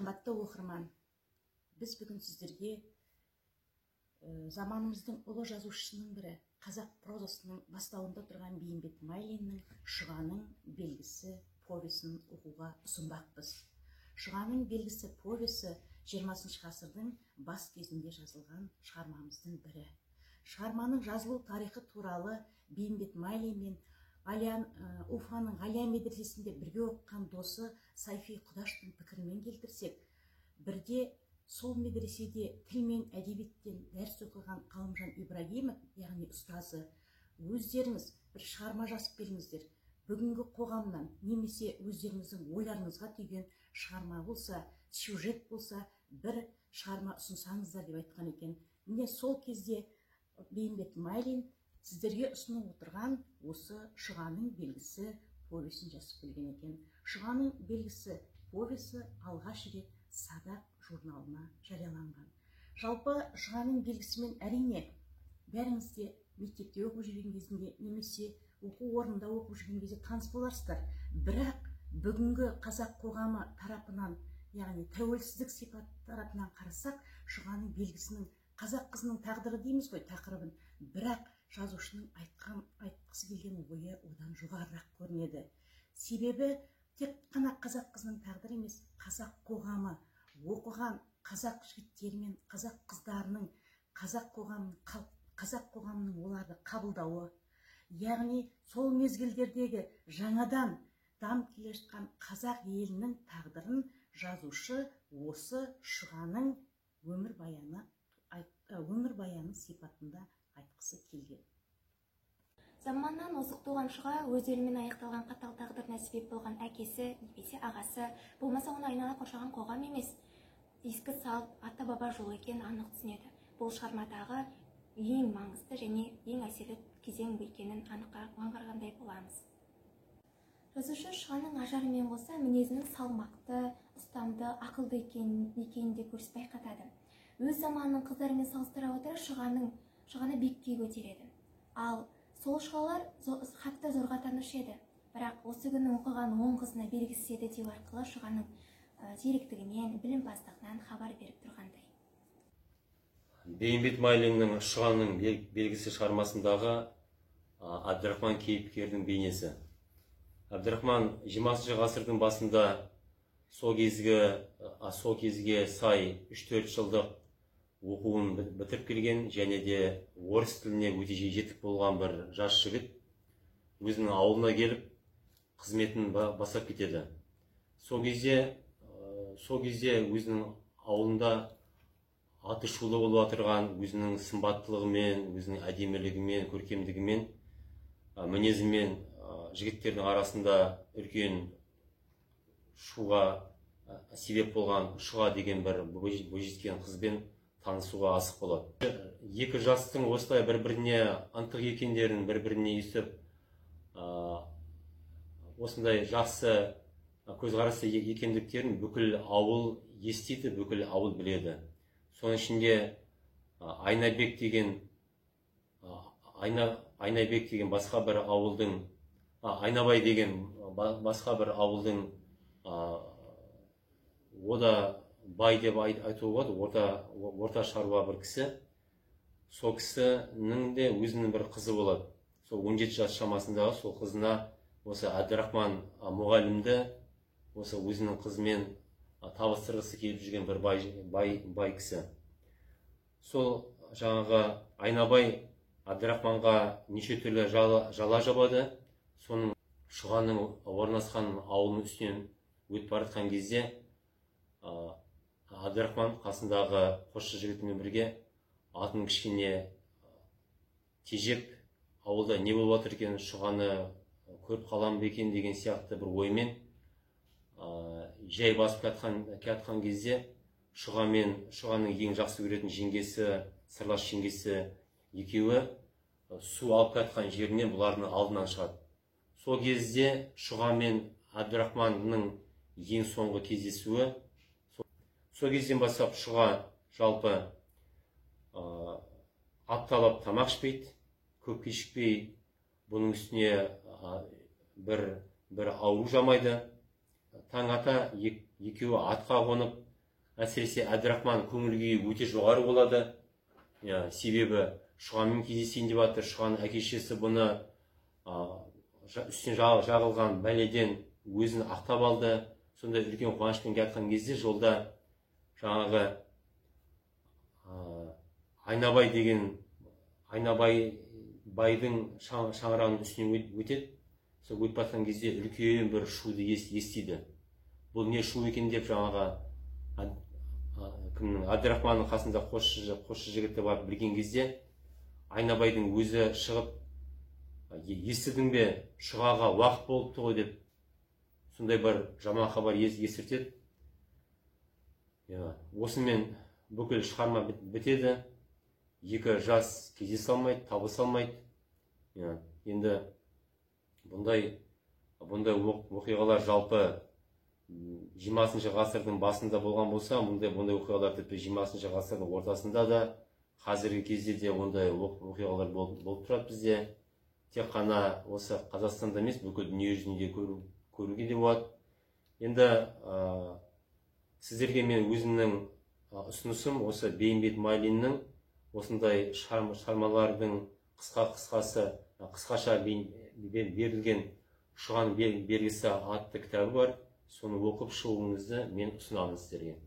Қымбатты оқырман, біз бүгін сіздерге заманымыздың ұлы жазушысының бірі, қазақ прозасының бастауында тұрған Бейімбет Майлиннің «Шұғаның белгісі» повесін оқуға ұсынбақпыз. «Шұғаның белгісі» повесі 20 ғасырдың бас кезінде жазылған шығармамыздың бірі. Шығарманың жазылу тарихы туралы Бейімбет Майлин мен Уфаның Ғалия медресесінде бірге оқыған досы Сайфи Құдаштың пікірімен келтірсек, бірде сол медреседе тіл мен әдебиеттен дәріс оқыған Ғалымжан Ибрагимов, яғни ұстазы, өздеріңіз бір шығарма жазып беріңіздер, бүгінгі қоғамнан немесе өздеріңіздің ойларыңызға түйген шығарма болса, сюжет болса, бір шығарма ұсынсаңыздар деп айтқан екен. Міне сол кезде Бейімбет Майлин сіздерге ұсынып отырған осы «Шұғаның белгісі» повесін жазып келген екен. «Шұғаның белгісі» повесі алғаш рет Садақ журналына жарияланған. Жалпы «Шұғаның белгісімен» әрине бәріңіз де мектепте оқып жүрген кезінде немесе оқу орнында оқып жүрген кезде таныс боларсыздар. Бірақ бүгінгі қазақ қоғамы тарапынан, яғни тәуелсіздік сипат тарапынан қарасақ, «Шұғаның белгісінің» қазақ қызының тағдыры дейміз ғой тақырыбын, бірақ жазушының айтқысы келген ойы одан жоғарырақ көрінеді. Себебі тек қана қазақ қызының тағдыры емес, қазақ қоғамы, оқыған қазақ жігіттері мен қазақ қыздарының қазақ қоғамының оларды қабылдауы, яғни сол мезгілдердегі жаңадан дамып келе жатқан қазақ елінің тағдырын жазушы осы Шұғаның өмірбаяны сипатында айтқысы келген. Заманнан озық туған Шұға өз өліммен аяқталған қатал тағдырына себеп болған әкесі, немесе ағасы, болмаса оны айнала қоршаған қоғам емес, ескі салт, ата-баба жолы екенін анық түсінеді. Бұл шығармадағы ең маңызды және ең әсерлі кезең екенін аңғарғандай боламыз. Жазушы Шұғаның ажарымен қоса мінезінің салмақты, ұстамды, ақылды екенін де көрсетіп байқатады. Өз заманының қыздарымен салыстыра отырып Шұғаны биікке көтереді. Ал сол Шұғалар хатты зорға танушы еді. Бірақ осы күні оқыған 10 қызына белгісіз еді деу арқылы Шұғаның зеректігінен, білімпаздығынан хабар беріп тұрғандай. Бейімбет Майлиннің «Шұғаның белгісі» шығармасындағы Әбдірахман кейіпкердің бейнесі. Әбдірахман 20 ғасырдың басында сол кезге сай 3-4 жылдық оқуын бітіріп келген және де орыс тіліне өте жетік болған бір жас жігіт өзінің ауылына келіп қызметін бастап кетеді. Сол кезде өзінің ауылында аты шулы болып отырған өзінің сымбаттылығымен, өзінің әдемілігімен, көркемдігімен, мінезімен жігіттердің арасында үлкен шуға себеп болған Шұға деген бір бойжеткен қызбен танысуға асық болады. Екі жастың осылай бір-біріне ынтық екендерін бір-біріне естіп, осындай жақсы көзқарасты екендіктерін бүкіл ауыл естиді, бүкіл ауыл біледі. Соның ішінде Айнабек деген басқа бір ауылдың, Айнабай деген басқа бір ауылдың, ода бай деп айтуға болады, орта шаруа бір кісі. Сол кісінің де өзінің бір қызы болады. Сол 17 жас шамасындағы сол қызына осы Әбдірахман мұғалімді осы өзінің қызымен табыстырғысы келіп жүрген бір бай кісі. Сол жаңағы Айнабай Әбдірахманға неше түрлі жала жабады. Соның Шұғаның орналасқан ауылының үстінен өтіп бара жатқан кезде Әбдірахман қасындағы қосшы жігітімен бірге атын кішкене тежеп, ауылда не болып жатыр екен, Шұғаны көріп қалам ба екен деген сияқты бір оймен жай басып келатқан кезде Шұғаның ең жақсы көретін жеңгесі, сырлас жеңгесі екеуі су алып келатқан жерінен бұлардың алдынан шығады. Сол кезде Шұға мен Әбдірахманның ең соңғы кездесуі. Сол кезден бастап Шұға жалпы апталап тамақ ішпейді, көп кешікпей бұның үстіне бір ауру жамайды. Таң ата екеуі атқа қонып әсіресе Әбдірахман көңіл күйі өте жоғары болады. Себебі Шұғанмен кездесейін деп жатыр. Шұғаның әке-шешесі бұны үстіне жағылған бәледен өзін ақтап алды. Сондай үлкен қуанышпен келе жатқан кезде жолда жаңағы Айнабайдың шаңырағының үстінен өтеді. Сол өтіп жатқан кезде үлкен бір шуды естиді. Бұл не шу екен деп жаңағы Әбдірахманның қасында қосшы жігіті барып білген кезде Айнабайдың өзі шығып, естідің бе, Шұғаға уақыт болыпты ғой деп, сондай бір жаман хабар естіртеді. Осымен бүкіл шығарма бітеді. Екі жас кездесе алмайды, табыса алмайды. Енді бұндай оқиғалар жалпы 20 ғасырдың басында болған болса, бұндай оқиғалар тіпті 20 ғасырдың ортасында да, қазіргі кезде де ондай оқиғалар болып тұрады бізде. Тек қана осы Қазақстанда емес, бүкіл дүние жүзінде көруге де болады. Енді сіздерге мен өзімнің ұсынысым осы Бейімбет Майлиннің осындай шығармалардың қысқаша берілген Шұғаның белгісі атты кітабы бар. Соны оқып шығуыңызды мен ұсынамын сіздерге.